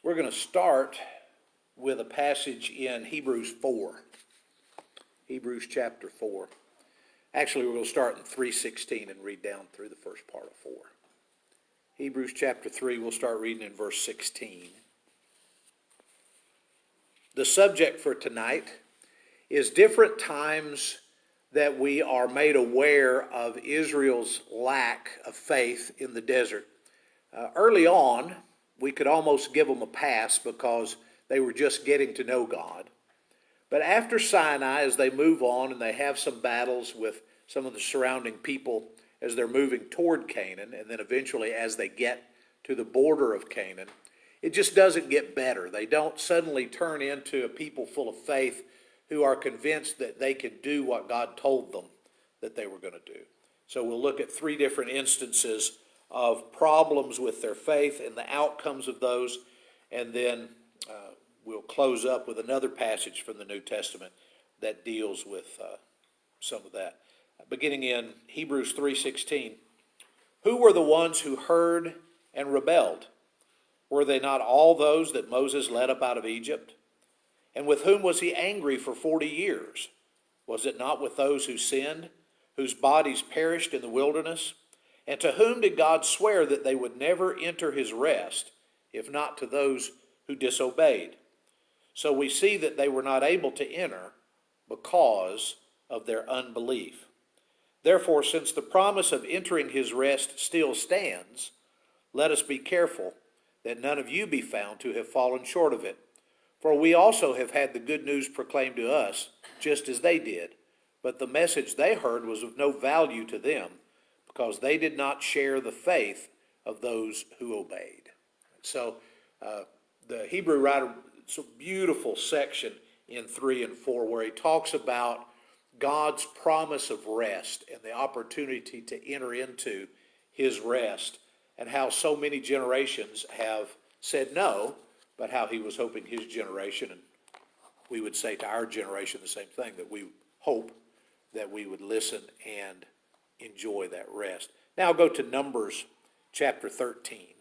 We're going to start with a passage in Hebrews 4. Hebrews chapter 4. Actually, we're going to start in 3:16 and read down through the first part of 4. Hebrews chapter 3, we'll start reading in verse 16. The subject for tonight is different times that we are made aware of Israel's lack of faith in the desert. Early on, we could almost give them a pass because they were just getting to know God. But after Sinai, as they move on and they have some battles with some of the surrounding people as they're moving toward Canaan, and then eventually as they get to the border of Canaan, it just doesn't get better. They don't suddenly turn into a people full of faith who are convinced that they can do what God told them that they were going to do. So we'll look at three different instances of problems with their faith and the outcomes of those, and then we'll close up with another passage from the New Testament that deals with some of that. Beginning in Hebrews 3:16, who were the ones who heard and rebelled? Were they not all those that Moses led up out of Egypt? And with whom was he angry for 40 years? Was it not with those who sinned, whose bodies perished in the wilderness? And to whom did God swear that they would never enter his rest, if not to those who disobeyed? So we see that they were not able to enter because of their unbelief. Therefore, since the promise of entering his rest still stands, let us be careful that none of you be found to have fallen short of it. For we also have had the good news proclaimed to us, just as they did. But the message they heard was of no value to them, because they did not share the faith of those who obeyed. So the Hebrew writer, it's a beautiful section in 3 and 4 where he talks about God's promise of rest and the opportunity to enter into his rest, and how so many generations have said no, but how he was hoping his generation, and we would say to our generation the same thing, that we hope that we would listen and enjoy that rest. Now go to Numbers chapter 13.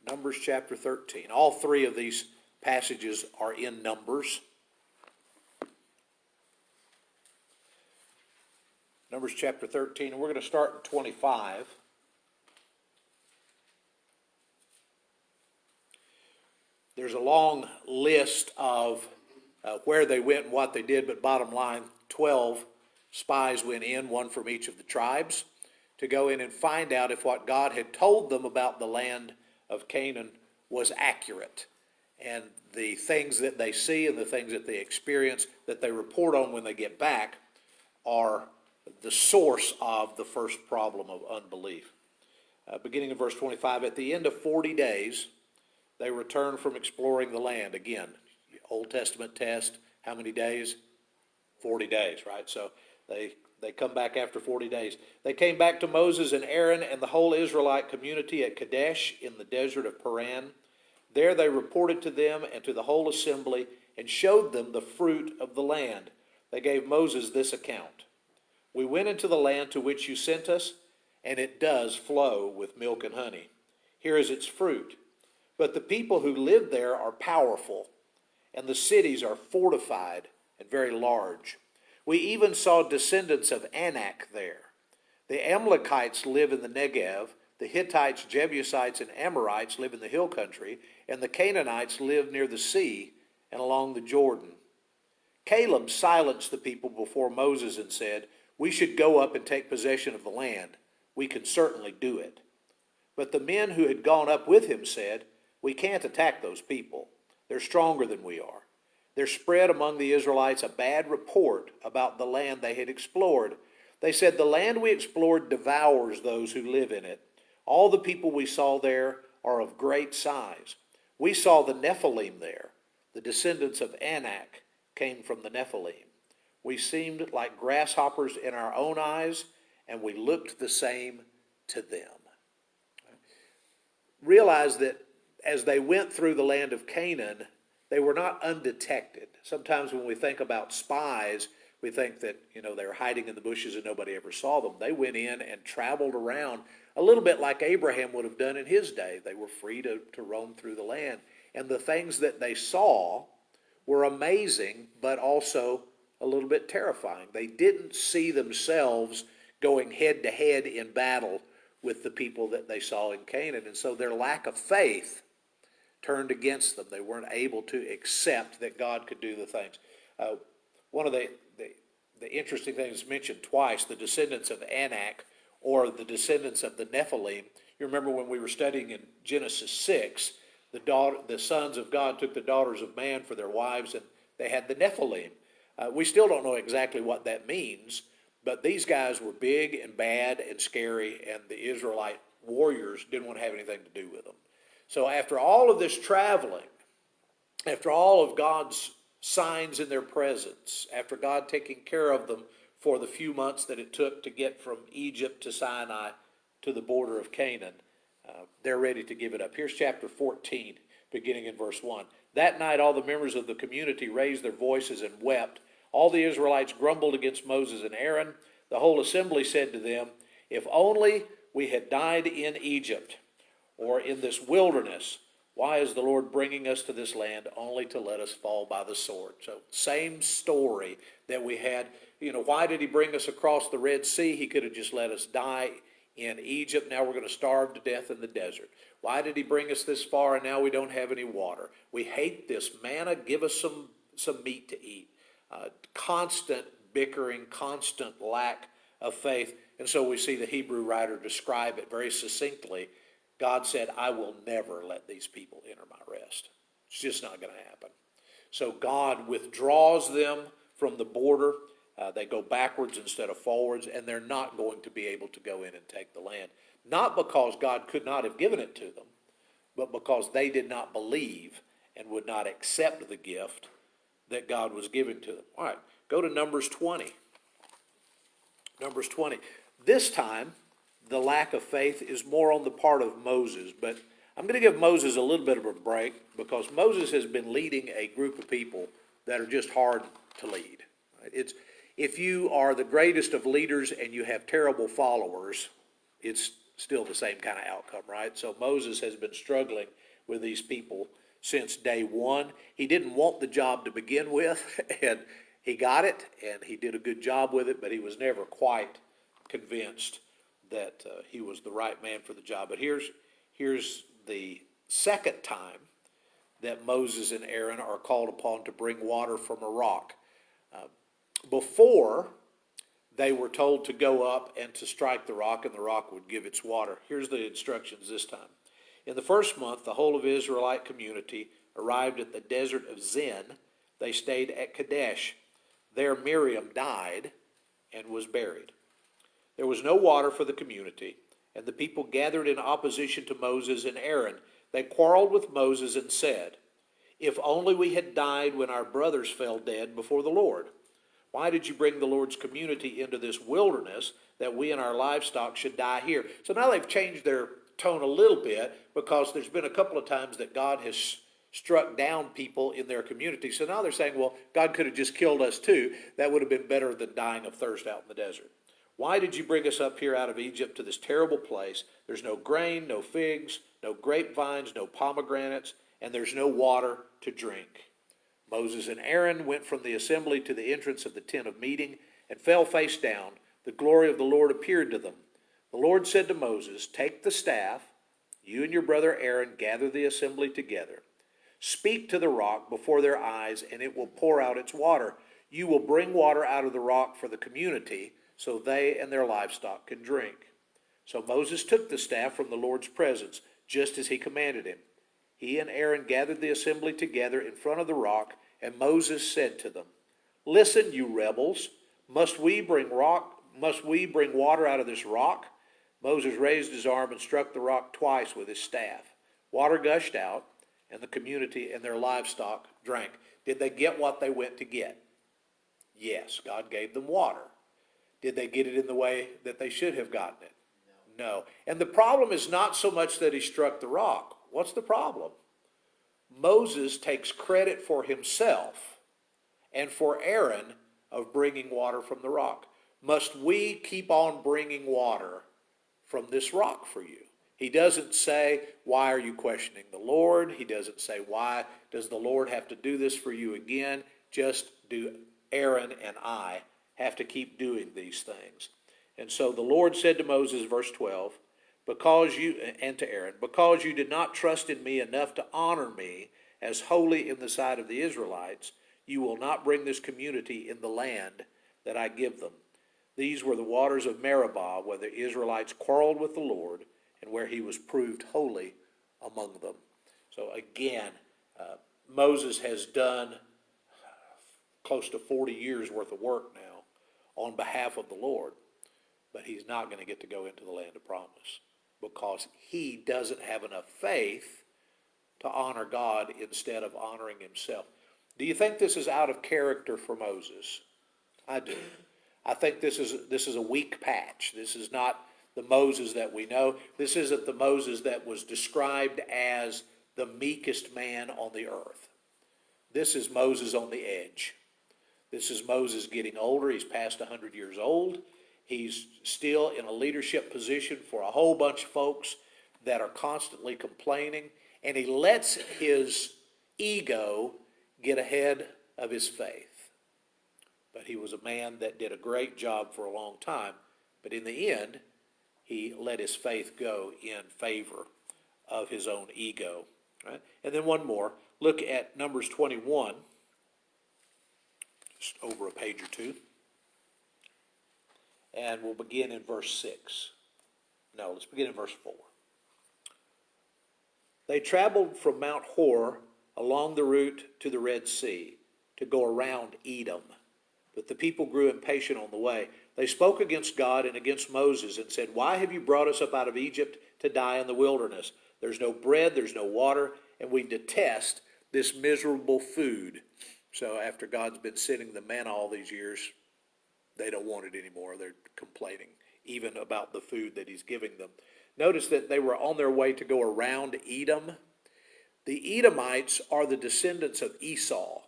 Numbers chapter 13. All three of these passages are in Numbers. Numbers chapter 13, and we're going to start in 25. There's a long list of where they went and what they did, but bottom line, 12 spies went in, one from each of the tribes, to go in and find out if what God had told them about the land of Canaan was accurate. And the things that they see and the things that they experience, that they report on when they get back, are the source of the first problem of unbelief. Beginning in verse 25, at the end of 40 days, they returned from exploring the land. Again, Old Testament test, how many days? 40 days, right? So they come back after 40 days. They came back to Moses and Aaron and the whole Israelite community at Kadesh in the desert of Paran. There they reported to them and to the whole assembly and showed them the fruit of the land. They gave Moses this account. We went into the land to which you sent us, and it does flow with milk and honey. Here is its fruit. But the people who live there are powerful, and the cities are fortified and very large. We even saw descendants of Anak there. The Amalekites live in the Negev, the Hittites, Jebusites, and Amorites live in the hill country, and the Canaanites live near the sea and along the Jordan. Caleb silenced the people before Moses and said, we should go up and take possession of the land. We can certainly do it. But the men who had gone up with him said, we can't attack those people. They're stronger than we are. There spread among the Israelites a bad report about the land they had explored. They said, the land we explored devours those who live in it. All the people we saw there are of great size. We saw the Nephilim there. The descendants of Anak came from the Nephilim. We seemed like grasshoppers in our own eyes, and we looked the same to them. Realize that as they went through the land of Canaan, they were not undetected. Sometimes when we think about spies, we think that, they were hiding in the bushes and nobody ever saw them. They went in and traveled around a little bit like Abraham would have done in his day. They were free to roam through the land. And the things that they saw were amazing, but also a little bit terrifying. They didn't see themselves going head to head in battle with the people that they saw in Canaan. And so their lack of faith turned against them. They weren't able to accept that God could do the things. One of the interesting things mentioned twice, the descendants of Anak, or the descendants of the Nephilim. You remember when we were studying in Genesis 6, the sons of God took the daughters of man for their wives, and they had the Nephilim. We still don't know exactly what that means, but these guys were big and bad and scary, and the Israelite warriors didn't want to have anything to do with them. So after all of this traveling, after all of God's signs in their presence, after God taking care of them for the few months that it took to get from Egypt to Sinai to the border of Canaan, they're ready to give it up. Here's chapter 14, beginning in verse 1. That night all the members of the community raised their voices and wept. All the Israelites grumbled against Moses and Aaron. The whole assembly said to them, "If only we had died in Egypt or in this wilderness. Why is the Lord bringing us to this land only to let us fall by the sword?" So same story that we had. Why did he bring us across the Red Sea? He could have just let us die in Egypt. Now we're going to starve to death in the desert. Why did he bring us this far and now we don't have any water? We hate this manna. Give us some meat to eat. Constant bickering, constant lack of faith. And so we see the Hebrew writer describe it very succinctly. God said, "I will never let these people enter my rest." It's just not going to happen. So God withdraws them from the border. They go backwards instead of forwards, and they're not going to be able to go in and take the land. Not because God could not have given it to them, but because they did not believe and would not accept the gift that God was giving to them. All right, go to Numbers 20. Numbers 20. This time, the lack of faith is more on the part of Moses, but I'm going to give Moses a little bit of a break because Moses has been leading a group of people that are just hard to lead. If you are the greatest of leaders and you have terrible followers, it's still the same kind of outcome, right? So Moses has been struggling with these people since day one. He didn't want the job to begin with, and he got it, and he did a good job with it, but he was never quite convinced that he was the right man for the job. But here's the second time that Moses and Aaron are called upon to bring water from a rock. Before, they were told to go up and to strike the rock, and the rock would give its water. Here's the instructions this time. In the first month, the whole of the Israelite community arrived at the desert of Zin. They stayed at Kadesh. There Miriam died and was buried. There was no water for the community, and the people gathered in opposition to Moses and Aaron. They quarreled with Moses and said, "If only we had died when our brothers fell dead before the Lord. Why did you bring the Lord's community into this wilderness that we and our livestock should die here?" So now they've changed their tone a little bit because there's been a couple of times that God has struck down people in their community. So now they're saying, well, God could have just killed us too. That would have been better than dying of thirst out in the desert. Why did you bring us up here out of Egypt to this terrible place? There's no grain, no figs, no grapevines, no pomegranates, and there's no water to drink. Moses and Aaron went from the assembly to the entrance of the tent of meeting and fell face down. The glory of the Lord appeared to them. The Lord said to Moses, "Take the staff, you and your brother Aaron gather the assembly together. Speak to the rock before their eyes, and it will pour out its water. You will bring water out of the rock for the community, so they and their livestock can drink." So Moses took the staff from the Lord's presence, just as he commanded him. He and Aaron gathered the assembly together in front of the rock, and Moses said to them, "Listen, you rebels, must we bring water out of this rock?" Moses raised his arm and struck the rock twice with his staff. Water gushed out, and the community and their livestock drank. Did they get what they went to get? Yes, God gave them water. Did they get it in the way that they should have gotten it? No. And the problem is not so much that he struck the rock. What's the problem? Moses takes credit for himself and for Aaron of bringing water from the rock. Must we keep on bringing water from this rock for you. He doesn't say, why are you questioning the Lord? He doesn't say, why does the Lord have to do this for you again? Just do Aaron and I have to keep doing these things. And so the Lord said to Moses, verse 12, and to Aaron, because you did not trust in me enough to honor me as holy in the sight of the Israelites, you will not bring this community in the land that I give them. These were the waters of Meribah, where the Israelites quarreled with the Lord, and where he was proved holy among them. So again, Moses has done close to 40 years worth of work now on behalf of the Lord, but he's not going to get to go into the land of promise because he doesn't have enough faith to honor God instead of honoring himself. Do you think this is out of character for Moses? I do. I think this is a weak patch. This is not the Moses that we know. This isn't the Moses that was described as the meekest man on the earth. This is Moses on the edge. This is Moses getting older. He's past 100 years old. He's still in a leadership position for a whole bunch of folks that are constantly complaining, and he lets his ego get ahead of his faith. But he was a man that did a great job for a long time, but in the end, he let his faith go in favor of his own ego. Right? And then one more. Look at Numbers 21, just over a page or two. And we'll begin in verse 6. No, let's begin in verse 4. They traveled from Mount Hor along the route to the Red Sea to go around Edom. But the people grew impatient on the way. They spoke against God and against Moses and said, why have you brought us up out of Egypt to die in the wilderness? There's no bread, there's no water, and we detest this miserable food. So after God's been sending the manna all these years, they don't want it anymore. They're complaining even about the food that he's giving them. Notice that they were on their way to go around Edom. The Edomites are the descendants of Esau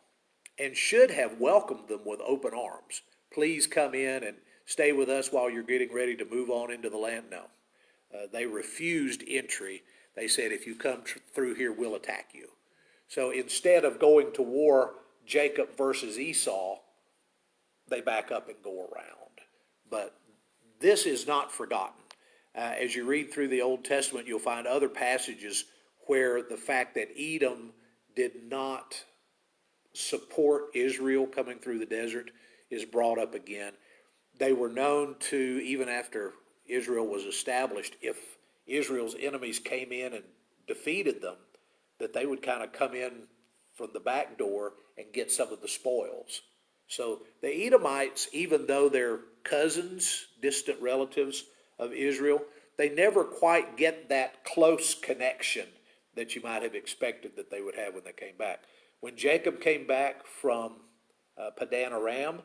and should have welcomed them with open arms. Please come in and stay with us while you're getting ready to move on into the land. No. They refused entry. They said, if you come through here, we'll attack you. So instead of going to war, Jacob versus Esau, they back up and go around. But this is not forgotten. As you read through the Old Testament, you'll find other passages where the fact that Edom did not support Israel coming through the desert is brought up again. They were known to, even after Israel was established, if Israel's enemies came in and defeated them, that they would kind of come in from the back door and get some of the spoils. So the Edomites, even though they're cousins, distant relatives of Israel, they never quite get that close connection that you might have expected that they would have when they came back. When Jacob came back from Padan Aram,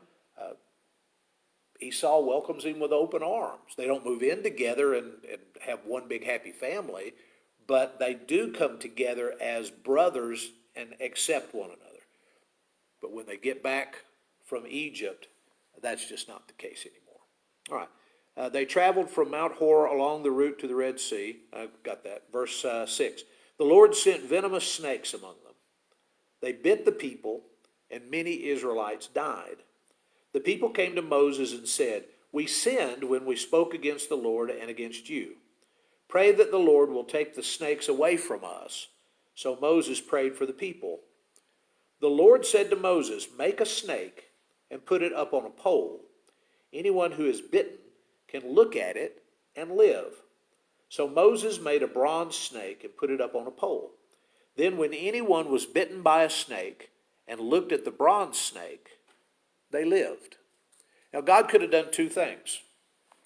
Esau welcomes him with open arms. They don't move in together and have one big happy family, but they do come together as brothers and accept one another. But when they get back from Egypt, that's just not the case anymore. All right. They traveled from Mount Hor along the route to the Red Sea. I've got that. Verse 6. The Lord sent venomous snakes among them. They bit the people, and many Israelites died. The people came to Moses and said, we sinned when we spoke against the Lord and against you. Pray that the Lord will take the snakes away from us. So Moses prayed for the people. The Lord said to Moses, make a snake and put it up on a pole. Anyone who is bitten can look at it and live. So Moses made a bronze snake and put it up on a pole. Then when anyone was bitten by a snake and looked at the bronze snake, they lived. Now God could have done two things,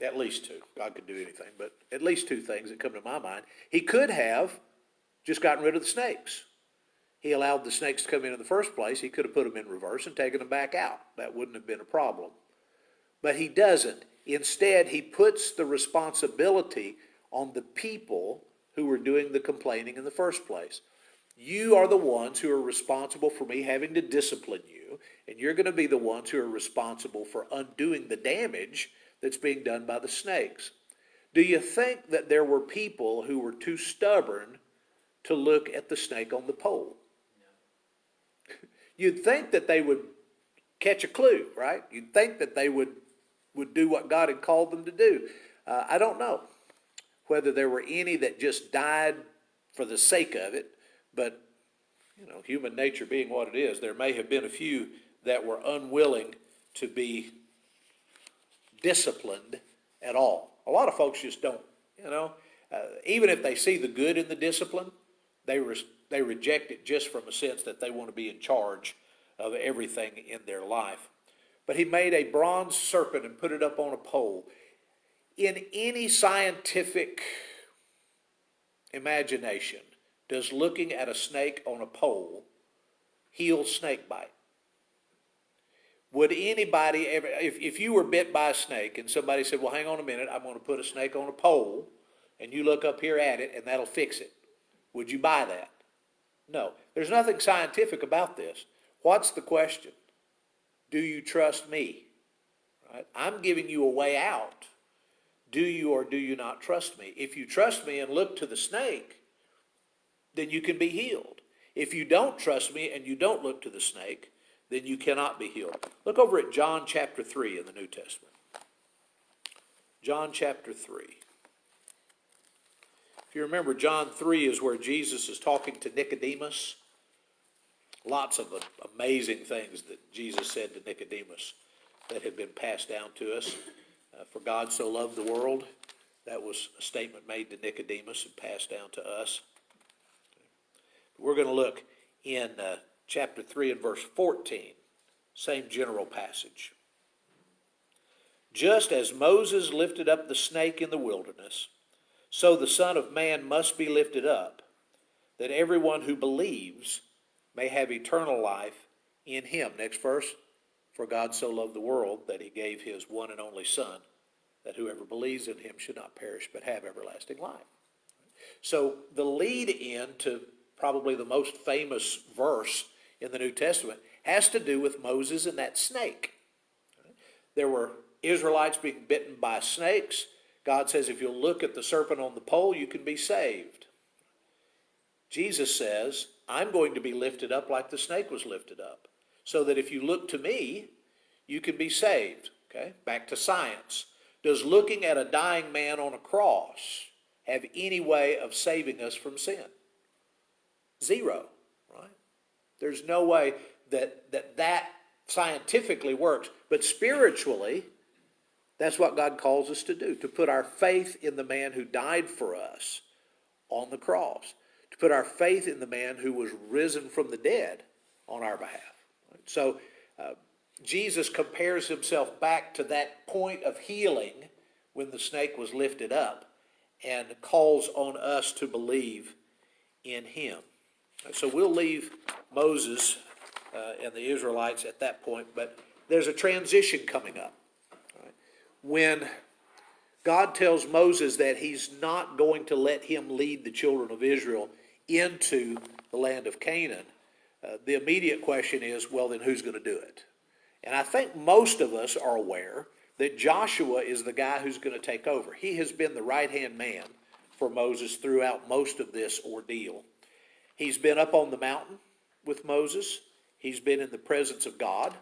at least two. God could do anything, but at least two things that come to my mind. He could have just gotten rid of the snakes. He allowed the snakes to come in the first place. He could have put them in reverse and taken them back out. That wouldn't have been a problem. But he doesn't. Instead, he puts the responsibility on the people who were doing the complaining in the first place. You are the ones who are responsible for me having to discipline you, and you're going to be the ones who are responsible for undoing the damage that's being done by the snakes. Do you think that there were people who were too stubborn to look at the snake on the pole? You'd think that they would catch a clue, right? You'd think that they would do what God had called them to do. I don't know whether there were any that just died for the sake of it, but human nature being what it is, there may have been a few that were unwilling to be disciplined at all. A lot of folks just don't, even if they see the good in the discipline, they reject it just from a sense that they want to be in charge of everything in their life. But he made a bronze serpent and put it up on a pole. In any scientific imagination, does looking at a snake on a pole heal snake bite? Would anybody ever, if you were bit by a snake and somebody said, well, hang on a minute, I'm going to put a snake on a pole, and you look up here at it and that'll fix it, would you buy that? No. There's nothing scientific about this. What's the question? Do you trust me? Right? I'm giving you a way out. Do you or do you not trust me? If you trust me and look to the snake, then you can be healed. If you don't trust me and you don't look to the snake, then you cannot be healed. Look over at John chapter 3 in the New Testament. John chapter 3. If you remember, John 3 is where Jesus is talking to Nicodemus. Lots of amazing things that Jesus said to Nicodemus that have been passed down to us. For God so loved the world, that was a statement made to Nicodemus and passed down to us. We're going to look in chapter 3 and verse 14, same general passage. Just as Moses lifted up the snake in the wilderness, so the Son of Man must be lifted up, that everyone who believes may have eternal life in him. Next verse. For God so loved the world that he gave his one and only Son, that whoever believes in him should not perish but have everlasting life. So the lead in to probably the most famous verse in the New Testament has to do with Moses and that snake. There were Israelites being bitten by snakes. God says if you'll look at the serpent on the pole, you can be saved. Jesus says, I'm going to be lifted up like the snake was lifted up, so that if you look to me, you can be saved. Okay, back to science. Does looking at a dying man on a cross have any way of saving us from sin? Zero, right? There's no way that scientifically works. But spiritually, that's what God calls us to do, to put our faith in the man who died for us on the cross, to put our faith in the man who was risen from the dead on our behalf. So Jesus compares himself back to that point of healing when the snake was lifted up and calls on us to believe in him. So we'll leave Moses and the Israelites at that point, but there's a transition coming up. Right? When God tells Moses that he's not going to let him lead the children of Israel into the land of Canaan, the immediate question is, well, then who's going to do it? And I think most of us are aware that Joshua is the guy who's going to take over. He has been the right-hand man for Moses throughout most of this ordeal. He's been up on the mountain with Moses. He's been in the presence of God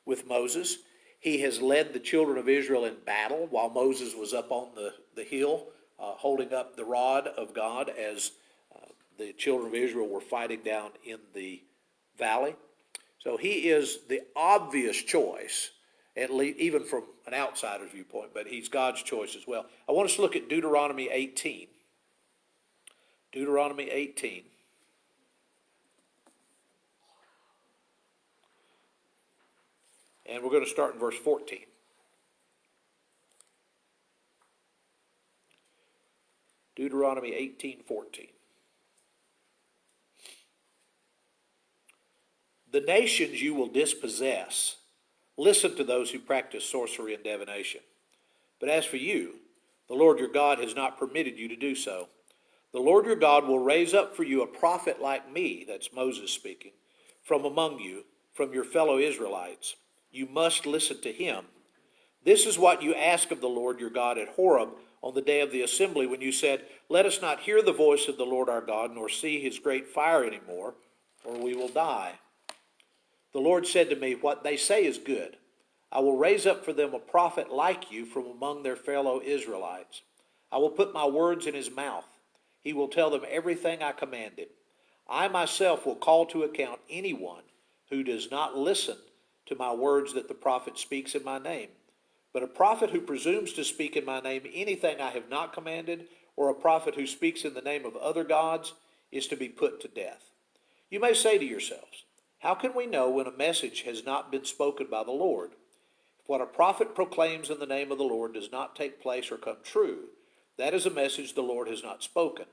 with Moses. He has led the children of Israel in battle while Moses was up on the hill holding up the rod of God as the children of Israel were fighting down in the valley. So he is the obvious choice, at least even from an outsider's viewpoint, but he's God's choice as well. I want us to look at Deuteronomy 18. Deuteronomy 18. And we're going to start in verse 14. Deuteronomy 18:14. The nations you will dispossess. Listen to those who practice sorcery and divination. But as for you, the Lord your God has not permitted you to do so. The Lord your God will raise up for you a prophet like me, that's Moses speaking, from among you, from your fellow Israelites. You must listen to him. This is what you ask of the Lord your God at Horeb on the day of the assembly when you said, 'Let us not hear the voice of the Lord our God, nor see his great fire anymore, or we will die.' The Lord said to me, 'What they say is good. I will raise up for them a prophet like you from among their fellow Israelites. I will put my words in his mouth. He will tell them everything I command him. I myself will call to account anyone who does not listen to my words that the prophet speaks in my name. But a prophet who presumes to speak in my name anything I have not commanded, or a prophet who speaks in the name of other gods, is to be put to death.' You may say to yourselves, 'How can we know when a message has not been spoken by the Lord? If what a prophet proclaims in the name of the Lord does not take place or come true, that is a message the Lord has not spoken.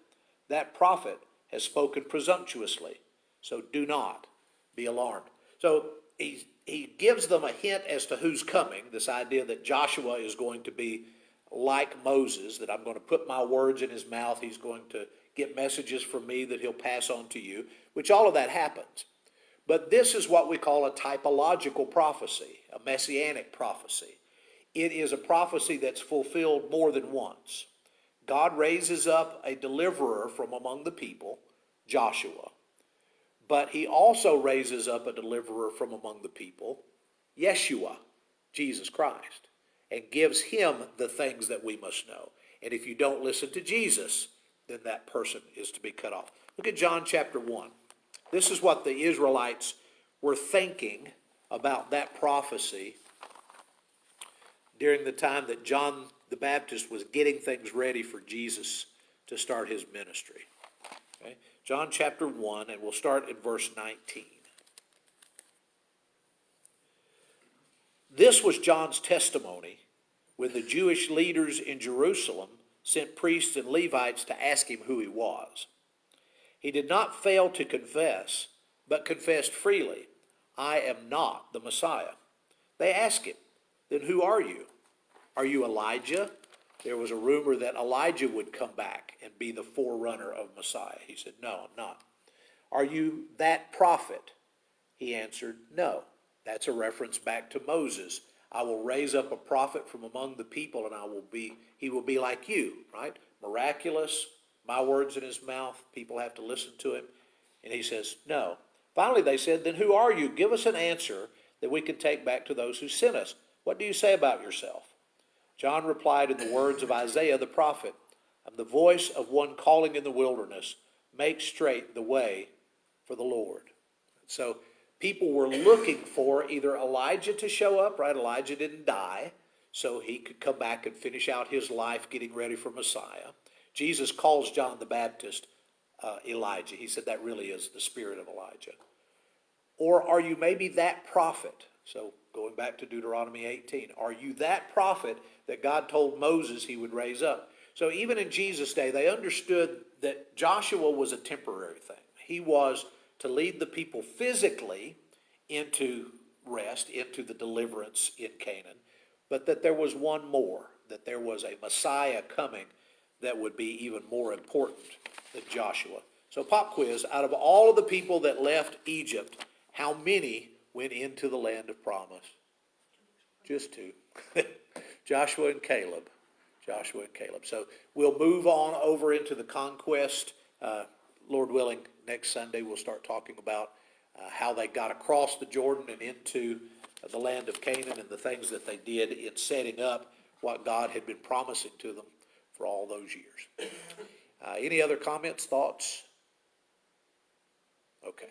That prophet has spoken presumptuously, so do not be alarmed.'" So he gives them a hint as to who's coming, this idea that Joshua is going to be like Moses, that I'm going to put my words in his mouth, he's going to get messages from me that he'll pass on to you, which all of that happens. But this is what we call a typological prophecy, a messianic prophecy. It is a prophecy that's fulfilled more than once. God raises up a deliverer from among the people, Joshua, but he also raises up a deliverer from among the people, Yeshua, Jesus Christ, and gives him the things that we must know. And if you don't listen to Jesus, then that person is to be cut off. Look at John chapter 1. This is what the Israelites were thinking about that prophecy during the time that John the Baptist was getting things ready for Jesus to start his ministry. Okay? John chapter 1, and we'll start in verse 19. This was John's testimony when the Jewish leaders in Jerusalem sent priests and Levites to ask him who he was. He did not fail to confess, but confessed freely, "I am not the Messiah." They asked him, "Then who are you? Are you Elijah?" There was a rumor that Elijah would come back and be the forerunner of Messiah. He said, "No, I'm not." "Are you that prophet?" He answered, "No." That's a reference back to Moses. "I will raise up a prophet from among the people, and he will be like you," right? Miraculous, my words in his mouth, people have to listen to him. And he says, "No." Finally they said, "Then who are you? Give us an answer that we can take back to those who sent us. What do you say about yourself?" John replied in the words of Isaiah the prophet, "I'm the voice of one calling in the wilderness, make straight the way for the Lord." So people were looking for either Elijah to show up, right? Elijah didn't die, so he could come back and finish out his life getting ready for Messiah. Jesus calls John the Baptist Elijah. He said that really is the spirit of Elijah. Or are you maybe that prophet? So going back to Deuteronomy 18, are you that prophet that God told Moses he would raise up? So even in Jesus' day, they understood that Joshua was a temporary thing. He was to lead the people physically into rest, into the deliverance in Canaan, but that there was one more, that there was a Messiah coming that would be even more important than Joshua. So pop quiz, out of all of the people that left Egypt, how many went into the land of promise? Just two. Joshua and Caleb. Joshua and Caleb. So we'll move on over into the conquest. Lord willing, next Sunday we'll start talking about how they got across the Jordan and into the land of Canaan and the things that they did in setting up what God had been promising to them for all those years. Any other comments, thoughts? Okay.